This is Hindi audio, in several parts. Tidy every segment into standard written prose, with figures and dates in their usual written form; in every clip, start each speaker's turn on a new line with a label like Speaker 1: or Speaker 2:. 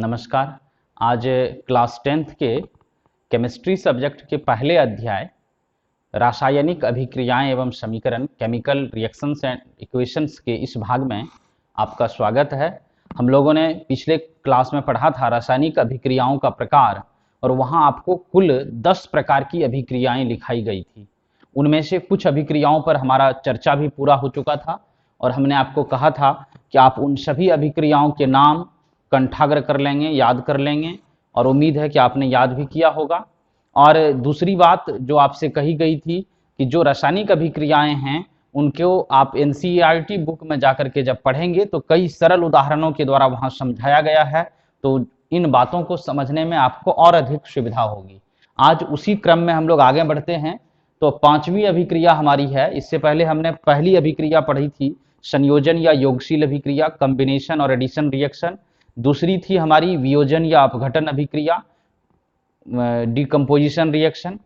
Speaker 1: नमस्कार। आज क्लास 10th के केमिस्ट्री सब्जेक्ट के पहले अध्याय रासायनिक अभिक्रियाएं एवं समीकरण केमिकल रिएक्शंस एंड इक्वेशंस के इस भाग में आपका स्वागत है। हम लोगों ने पिछले क्लास में पढ़ा था रासायनिक अभिक्रियाओं का प्रकार और वहां आपको कुल 10 प्रकार की अभिक्रियाएं लिखाई गई थी। उनमें से कुछ अभिक्रियाओं पर हमारा चर्चा भी पूरा हो चुका था और हमने आपको कहा था कि आप उन सभी अभिक्रियाओं के नाम कंठाग्र कर लेंगे, याद कर लेंगे और उम्मीद है कि आपने याद भी किया होगा। और दूसरी बात जो आपसे कही गई थी कि जो रासायनिक अभिक्रियाएं हैं उनको आप एनसीईआरटी बुक में जाकर के जब पढ़ेंगे तो कई सरल उदाहरणों के द्वारा वहां समझाया गया है, तो इन बातों को समझने में आपको और अधिक सुविधा होगी। आज उसी क्रम में हम लोग आगे बढ़ते हैं। तो पांचवी अभिक्रिया हमारी है। इससे पहले हमने पहली अभिक्रिया पढ़ी थी संयोजन या योगशील अभिक्रिया, कॉम्बिनेशन और एडिशन रिएक्शन। दूसरी थी हमारी वियोजन या अपघटन अभिक्रिया, डिकम्पोजिशन रिएक्शन।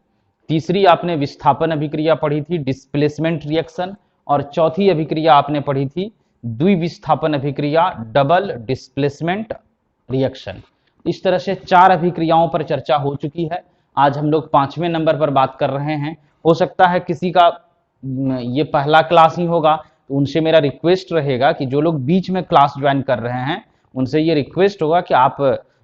Speaker 1: तीसरी आपने विस्थापन अभिक्रिया पढ़ी थी, डिस्प्लेसमेंट रिएक्शन। और चौथी अभिक्रिया आपने पढ़ी थी द्विविस्थापन अभिक्रिया, डबल डिस्प्लेसमेंट रिएक्शन। इस तरह से 4 अभिक्रियाओं पर चर्चा हो चुकी है। आज हम लोग 5वें नंबर पर बात कर रहे हैं। हो सकता है किसी का ये पहला क्लास ही होगा, तो उनसे मेरा रिक्वेस्ट रहेगा कि जो लोग बीच में क्लास ज्वाइन कर रहे हैं उनसे ये रिक्वेस्ट होगा कि आप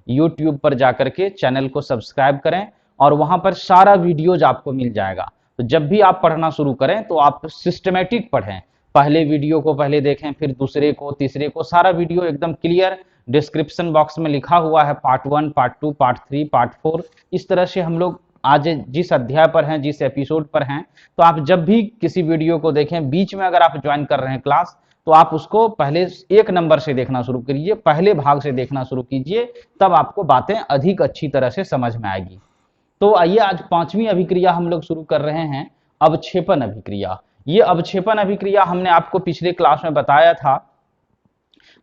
Speaker 1: YouTube पर जाकर के चैनल को सब्सक्राइब करें और वहां पर सारा वीडियोज आपको मिल जाएगा। तो जब भी आप पढ़ना शुरू करें तो आप सिस्टमेटिक पढ़ें, पहले वीडियो को पहले देखें, फिर दूसरे को, तीसरे को, सारा वीडियो एकदम क्लियर डिस्क्रिप्शन बॉक्स में लिखा हुआ है, पार्ट 1, पार्ट 2, पार्ट 3, पार्ट 4। इस तरह से हम लोग आज जिस अध्याय पर हैं, जिस एपिसोड पर हैं, तो आप जब भी किसी वीडियो को देखें, बीच में अगर आप ज्वाइन कर रहे हैं क्लास, तो आप उसको पहले 1 नंबर से देखना शुरू कीजिए, पहले भाग से देखना शुरू कीजिए, तब आपको बातें अधिक अच्छी तरह से समझ में आएगी। तो आइए आज 5वीं अभिक्रिया हम लोग शुरू कर रहे हैं, अवक्षेपण अभिक्रिया। ये अवक्षेपण अभिक्रिया हमने आपको पिछले क्लास में बताया था।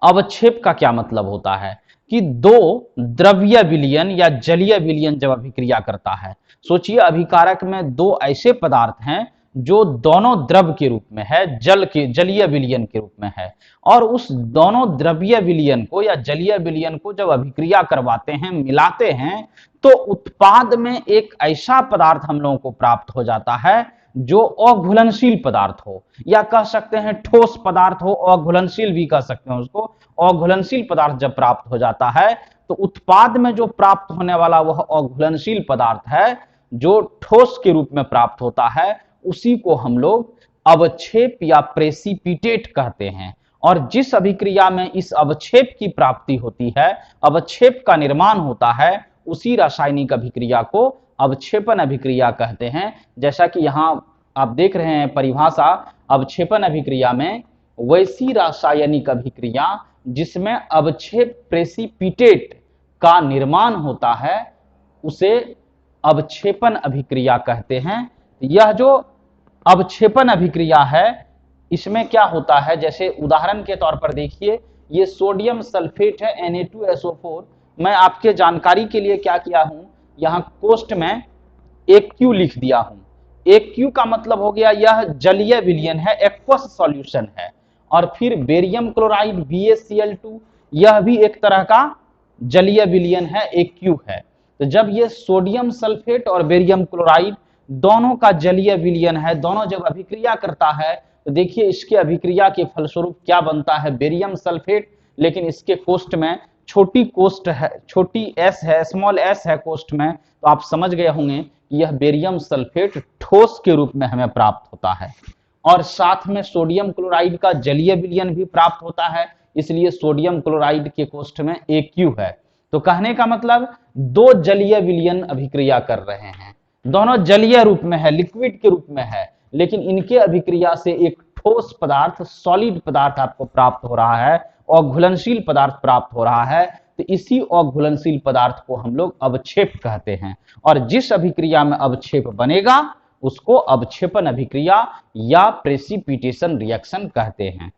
Speaker 1: अवक्षेप का क्या मतलब होता है कि 2 द्रव्य विलयन या जलीय विलयन जब अभिक्रिया करता है। सोचिए अभिकारक में 2 ऐसे पदार्थ हैं जो दोनों द्रव के रूप में है, जलीय विलयन के रूप में है, और उस दोनों द्रव्य विलयन को या जलीय विलयन को जब अभिक्रिया करवाते हैं, मिलाते हैं, तो उत्पाद में एक ऐसा पदार्थ हम लोगों को प्राप्त हो जाता है जो अघुलनशील पदार्थ हो, या कह सकते हैं ठोस पदार्थ हो, अघुलनशील भी कह सकते हैं उसको। अघुलनशील पदार्थ जब प्राप्त हो जाता है तो उत्पाद में जो प्राप्त होने वाला वह अघुलनशील पदार्थ है जो ठोस के रूप में प्राप्त होता है, उसी को हम लोग अवक्षेप या प्रेसिपिटेट कहते हैं। और जिस अभिक्रिया में इस अवक्षेप की प्राप्ति होती है, अवक्षेप का निर्माण होता है, उसी रासायनिक अभिक्रिया को अवक्षेपण अभिक्रिया कहते हैं। जैसा कि यहां आप देख रहे हैं परिभाषा, अवक्षेपण अभिक्रिया में वैसी रासायनिक अभिक्रिया जिसमें अवक्षेप प्रेसिपिटेट का निर्माण होता है उसे अवक्षेपण अभिक्रिया कहते हैं। यह जो अवक्षेपण अभिक्रिया है इसमें क्या होता है, जैसे उदाहरण के तौर पर देखिए, ये सोडियम सल्फेट है Na2SO4। मैं आपके जानकारी के लिए क्या किया हूं, यहां कोष्ठ में AQ लिख दिया हूं। AQ का मतलब हो गया यह जलीय विलयन है, एक्वस सॉल्यूशन है। और फिर बेरियम क्लोराइड BaCl2, यह भी एक तरह का जलीय विलयन है, AQ है। तो जब ये सोडियम सल्फेट और बेरियम क्लोराइड दोनों का जलीय विलयन है, दोनों जब अभिक्रिया करता है तो देखिए इसके अभिक्रिया के फलस्वरूप क्या बनता है, बेरियम सल्फेट, लेकिन इसके कोष्ठ में छोटी कोष्ठ है, छोटी s है, स्मॉल s है कोष्ठ में, तो आप समझ गए होंगे कि यह बेरियम सल्फेट ठोस के रूप में हमें प्राप्त होता है। और साथ में सोडियम क्लोराइड का जलीय विलयन भी प्राप्त होता है, इसलिए सोडियम क्लोराइड के कोष्ठ में AQ है। तो कहने का मतलब 2 जलीय विलयन अभिक्रिया कर रहे हैं, दोनों जलीय रूप में है, लिक्विड के रूप में है, लेकिन इनके अभिक्रिया से एक ठोस पदार्थ, सॉलिड पदार्थ आपको प्राप्त हो रहा है, अघुलनशील पदार्थ प्राप्त हो रहा है। तो इसी अघुलनशील पदार्थ को हम लोग अवक्षेप कहते हैं, और जिस अभिक्रिया में अवक्षेप बनेगा उसको अवक्षेपण अभिक्रिया या प्रेसिपिटेशन रिएक्शन कहते हैं।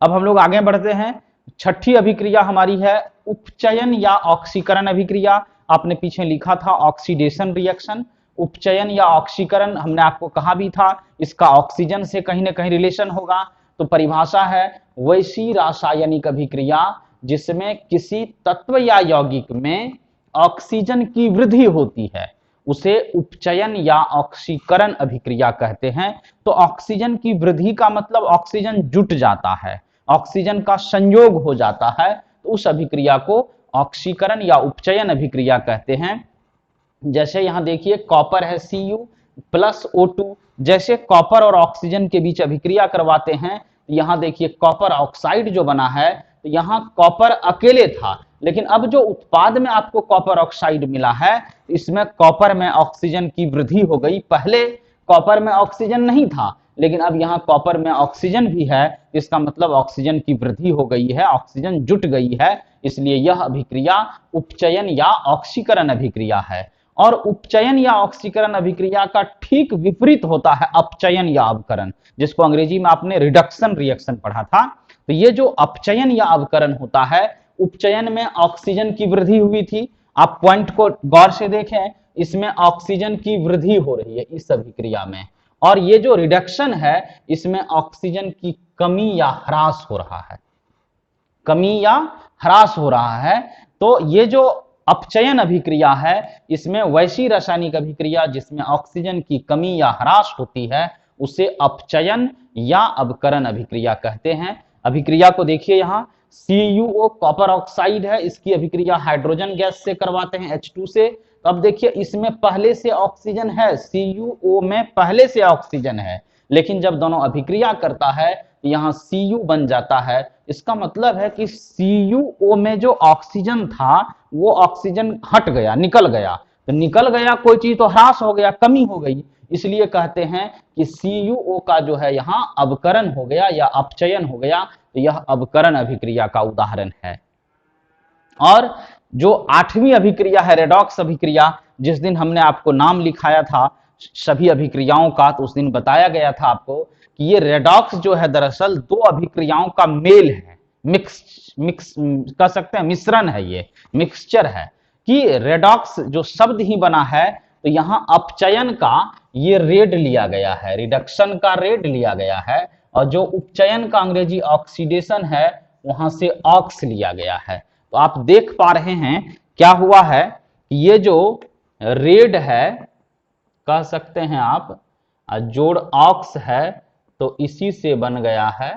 Speaker 1: अब हम लोग आगे बढ़ते हैं। 6ठी अभिक्रिया हमारी है उपचयन या ऑक्सीकरण अभिक्रिया। आपने पीछे लिखा था ऑक्सीडेशन रिएक्शन। उपचयन या ऑक्सीकरण हमने आपको कहा भी था, इसका ऑक्सीजन से कहीं ना कहीं रिलेशन होगा। तो परिभाषा है वैसी रासायनिक अभिक्रिया जिसमें किसी तत्व या यौगिक में ऑक्सीजन की वृद्धि होती है उसे उपचयन या ऑक्सीकरण अभिक्रिया कहते हैं। तो ऑक्सीजन की वृद्धि का मतलब ऑक्सीजन जुट जाता है, ऑक्सीजन का संयोग हो जाता है, तो उस अभिक्रिया को ऑक्सीकरण या उपचयन अभिक्रिया कहते हैं। जैसे यहां देखिए कॉपर है Cu प्लस O2, जैसे कॉपर और ऑक्सीजन के बीच अभिक्रिया करवाते हैं, यहां देखिए कॉपर ऑक्साइड जो बना है, तो यहां कॉपर अकेले था, लेकिन अब जो उत्पाद में आपको कॉपर ऑक्साइड मिला है, इसमें कॉपर में ऑक्सीजन की वृद्धि हो गई। पहले कॉपर में ऑक्सीजन नहीं था, लेकिन अब यहाँ कॉपर में ऑक्सीजन भी है, इसका मतलब ऑक्सीजन की वृद्धि हो गई है, ऑक्सीजन जुट गई है, इसलिए यह अभिक्रिया उपचयन या ऑक्सीकरण अभिक्रिया है। और उपचयन या ऑक्सीकरण अभिक्रिया का ठीक विपरीत होता है अपचयन या अवकरण, जिसको अंग्रेजी में आपने रिडक्शन रिएक्शन पढ़ा था। तो ये जो अपचयन या अवकरण होता है, उपचयन में ऑक्सीजन की वृद्धि हुई थी, आप पॉइंट को गौर से देखें, इसमें ऑक्सीजन की वृद्धि हो रही है इस अभिक्रिया में, और ये जो रिडक्शन है इसमें ऑक्सीजन की कमी या ह्रास हो रहा है, कमी या ह्रास हो रहा है। तो ये जो अपचयन अभिक्रिया है, इसमें वैसी रासायनिक अभिक्रिया जिसमें ऑक्सीजन की कमी या ह्रास होती है उसे अपचयन या अवकरण अभिक्रिया कहते हैं। अभिक्रिया को देखिए, यहां CuO कॉपर ऑक्साइड है, इसकी अभिक्रिया हाइड्रोजन गैस से करवाते हैं H2 से। तो अब देखिए इसमें पहले से ऑक्सीजन है, CuO में पहले से ऑक्सीजन है, लेकिन जब दोनों अभिक्रिया करता है यहां Cu बन जाता है। इसका मतलब है कि CuO में जो ऑक्सीजन था वो ऑक्सीजन हट गया, निकल गया, तो निकल गया कोई चीज तो ह्रास हो गया, कमी हो गई, इसलिए कहते हैं कि CuO का जो है यहां अवकरण हो गया या अपचयन हो गया, तो यह अवकरण अभिक्रिया का उदाहरण है। और जो 8वीं अभिक्रिया है रेडॉक्स अभिक्रिया, जिस दिन हमने आपको नाम लिखाया था सभी अभिक्रियाओं का, तो उस दिन बताया गया था आपको कि ये रेडॉक्स जो है दरअसल दो अभिक्रियाओं का मेल है, मिक्स कह सकते हैं, मिश्रण है, ये मिक्सचर है। कि रेडॉक्स जो शब्द ही बना है, तो यहां अपचयन का ये रेड लिया गया है, रिडक्शन का रेड लिया गया है, और जो उपचयन का अंग्रेजी ऑक्सीडेशन है वहां से ऑक्स लिया गया है। तो आप देख पा रहे हैं क्या हुआ है, ये जो रेड है कह सकते हैं आप, जोड़ ऑक्स है, तो इसी से बन गया है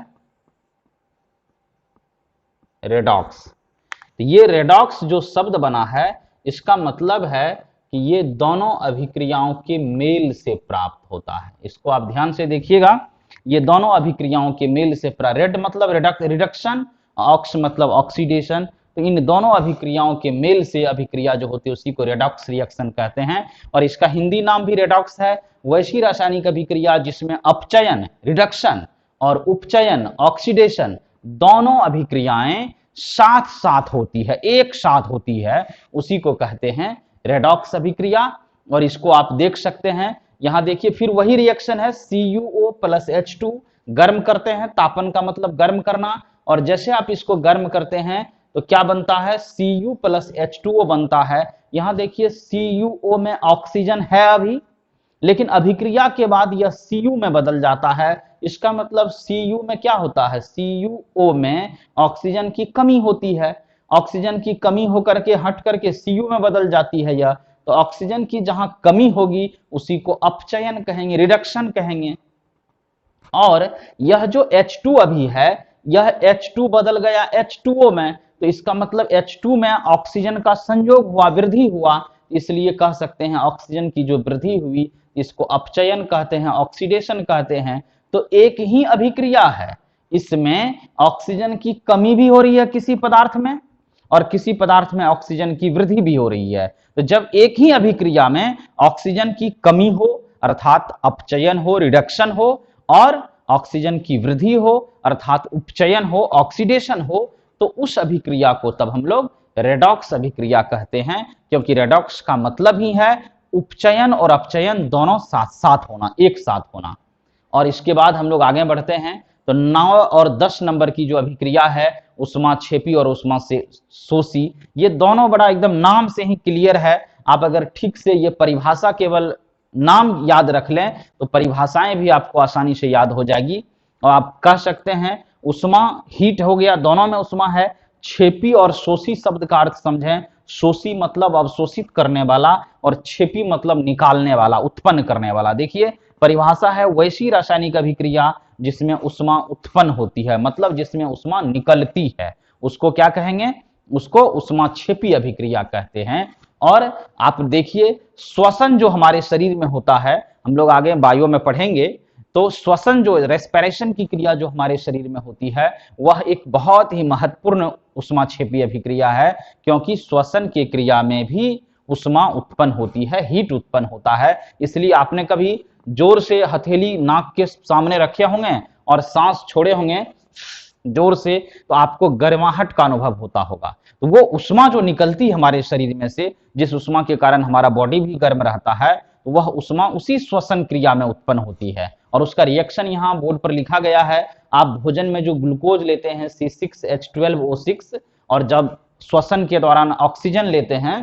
Speaker 1: रेडॉक्स। तो ये रेडॉक्स जो शब्द बना है, इसका मतलब है कि ये दोनों अभिक्रियाओं के मेल से प्राप्त होता है। इसको आप ध्यान से देखिएगा, ये दोनों अभिक्रियाओं के मेल से रेड मतलब रिडक्शन, ऑक्स मतलब ऑक्सीडेशन, तो इन दोनों अभिक्रियाओं के मेल से अभिक्रिया जो होती है उसी को रेडॉक्स रिएक्शन कहते हैं, और इसका हिंदी नाम भी रेडॉक्स है। वैसी रासायनिक अभिक्रिया जिसमें अपचयन रिडक्शन और उपचयन ऑक्सीडेशन दोनों अभिक्रियाएं साथ साथ होती है, एक साथ होती है, उसी को कहते हैं रेडॉक्स अभिक्रिया। और इसको आप देख सकते हैं, यहां देखिए फिर वही रिएक्शन है, CuO प्लस H2, गर्म करते हैं, तापन का मतलब गर्म करना, और जैसे आप इसको गर्म करते हैं तो क्या बनता है, Cu प्लस H2O बनता है। यहां देखिए CuO में ऑक्सीजन है अभी, लेकिन अभिक्रिया के बाद यह Cu में बदल जाता है। इसका मतलब Cu में क्या होता है, CuO में ऑक्सीजन की कमी होती है, ऑक्सीजन की कमी होकर के हट करके Cu में बदल जाती है यह, तो ऑक्सीजन की जहां कमी होगी उसी को अपचयन कहेंगे, रिडक्शन कहेंगे। और यह जो H2 अभी है, यह H2 बदल गया H2O में, तो इसका मतलब H2 में ऑक्सीजन का संयोग हुआ, वृद्धि हुआ, इसलिए कह सकते हैं ऑक्सीजन की जो वृद्धि हुई इसको अपचयन कहते हैं, ऑक्सीडेशन कहते हैं। तो एक ही अभिक्रिया है, इसमें ऑक्सीजन की कमी भी हो रही है किसी पदार्थ में, और किसी पदार्थ में ऑक्सीजन की वृद्धि भी हो रही है। तो जब एक ही अभिक्रिया में ऑक्सीजन की कमी हो अर्थात अपचयन हो, रिडक्शन हो, और ऑक्सीजन की वृद्धि हो अर्थात उपचयन हो, ऑक्सीडेशन हो, तो उस अभिक्रिया को तब हम लोग रेडॉक्स अभिक्रिया कहते हैं, क्योंकि रेडॉक्स का मतलब ही है उपचयन और अपचयन दोनों साथ साथ होना, एक साथ होना। और इसके बाद हम लोग आगे बढ़ते हैं, तो 9 और 10 नंबर की जो अभिक्रिया है उष्माक्षेपी और उष्मा से शोषी, ये दोनों बड़ा एकदम नाम से ही क्लियर है। आप अगर ठीक से ये परिभाषा केवल नाम याद रख लें तो परिभाषाएं भी आपको आसानी से याद हो जाएगी। और आप कह सकते हैं उष्मा हीट हो गया, दोनों में उष्मा है, छेपी और शोषी शब्द का अर्थ समझें। शोषी मतलब अवशोषित करने वाला और छेपी मतलब निकालने वाला, उत्पन्न करने वाला। देखिए परिभाषा है वैसी रासायनिक अभिक्रिया जिसमें उष्मा उत्पन्न होती है, मतलब जिसमें उष्मा निकलती है, उसको क्या कहेंगे? उसको उष्माक्षेपी अभिक्रिया कहते हैं। और आप देखिए श्वसन जो हमारे शरीर में होता है, हम लोग आगे बायो में पढ़ेंगे, तो श्वसन जो रेस्पिरेशन की क्रिया जो हमारे शरीर में होती है वह एक बहुत ही महत्वपूर्ण उष्माक्षेपी अभिक्रिया है, क्योंकि श्वसन की क्रिया में भी उष्मा उत्पन्न होती है, हीट उत्पन्न होता है। इसलिए आपने कभी जोर से हथेली नाक के सामने रखे होंगे और सांस छोड़े होंगे जोर से, तो आपको गर्माहट का अनुभव होता होगा। तो वो उष्मा जो निकलती है हमारे शरीर में से, जिस उष्मा के कारण हमारा बॉडी भी गर्म रहता है, तो वह उष्मा उसी श्वसन क्रिया में उत्पन्न होती है। और उसका रिएक्शन यहाँ बोर्ड पर लिखा गया है। आप भोजन में जो ग्लूकोज लेते हैं C6H12O6, और जब श्वसन के दौरान ऑक्सीजन लेते हैं,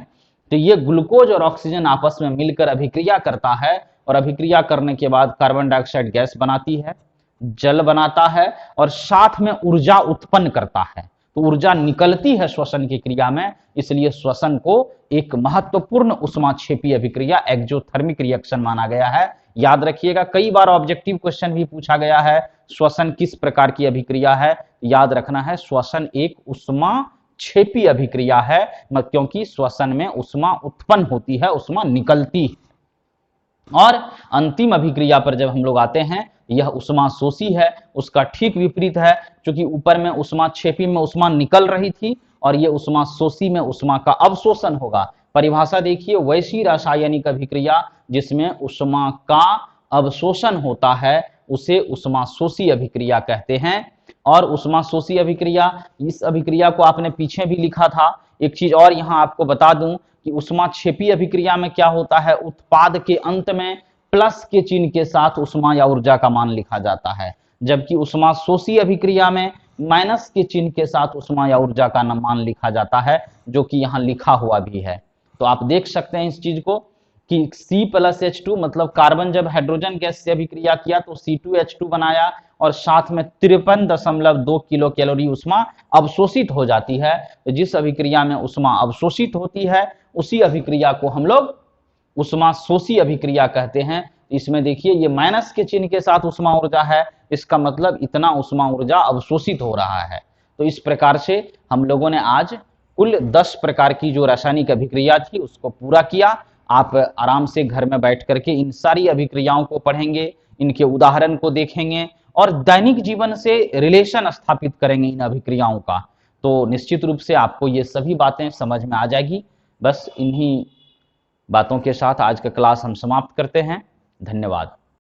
Speaker 1: तो ये ग्लूकोज और ऑक्सीजन आपस में मिलकर अभिक्रिया करता है, और अभिक्रिया करने के बाद कार्बन डाइऑक्साइड गैस बनाती है, जल बनाता है और साथ में ऊर्जा उत्पन्न करता है। तो ऊर्जा निकलती है श्वसन की क्रिया में, इसलिए श्वसन को एक महत्वपूर्ण उष्माक्षेपी अभिक्रिया एक्सोथर्मिक रिएक्शन माना गया है। याद रखिएगा, कई बार ऑब्जेक्टिव क्वेश्चन भी पूछा गया है, श्वसन किस प्रकार की अभिक्रिया है? याद रखना है श्वसन एक उष्माक्षेपी अभिक्रिया है, क्योंकि श्वसन में उष्मा उत्पन्न होती है, उष्मा निकलती है। और अंतिम अभिक्रिया पर जब हम लोग आते हैं, यह उष्मा शोषी है, उसका ठीक विपरीत है। क्योंकि ऊपर में उष्माक्षेपी में उष्मा निकल रही थी और ये उष्मा शोषी में उष्मा का अवशोषण होगा। परिभाषा देखिए, वैसी रासायनिक अभिक्रिया जिसमें उष्मा का अवशोषण होता है उसे उष्मा शोषी अभिक्रिया कहते हैं। और उष्मा शोषी अभिक्रिया, इस अभिक्रिया को आपने पीछे भी लिखा था। एक चीज और यहाँ आपको बता दूं कि उष्माक्षेपी अभिक्रिया में क्या होता है, उत्पाद के अंत में प्लस के चिन्ह के साथ उष्मा या ऊर्जा का मान लिखा जाता है, जबकि उष्मा शोषी अभिक्रिया में माइनस के चिन्ह के साथ उष्मा या ऊर्जा का मान लिखा जाता है, जो कि यहाँ लिखा हुआ भी है। तो आप देख सकते हैं इस चीज को कि C+H2 मतलब कार्बन जब हाइड्रोजन गैस से अभिक्रिया किया तो C2H2 बनाया, और साथ में 53.2 किलो कैलोरी उष्मा अवशोषित हो जाती है। तो जिस अभिक्रिया में उष्मा अवशोषित होती है उसी अभिक्रिया को हम लोग उष्मा शोषी अभिक्रिया कहते हैं। इसमें देखिए ये माइनस के चिन्ह के साथ उष्मा ऊर्जा है, इसका मतलब इतना उष्मा ऊर्जा अवशोषित हो रहा है। तो इस प्रकार से हम लोगों ने आज कुल 10 प्रकार की जो रासायनिक अभिक्रिया थी उसको पूरा किया। आप आराम से घर में बैठ करके इन सारी अभिक्रियाओं को पढ़ेंगे, इनके उदाहरण को देखेंगे और दैनिक जीवन से रिलेशन स्थापित करेंगे इन अभिक्रियाओं का, तो निश्चित रूप से आपको ये सभी बातें समझ में आ जाएगी। बस इन्हीं बातों के साथ आज का क्लास हम समाप्त करते हैं। धन्यवाद।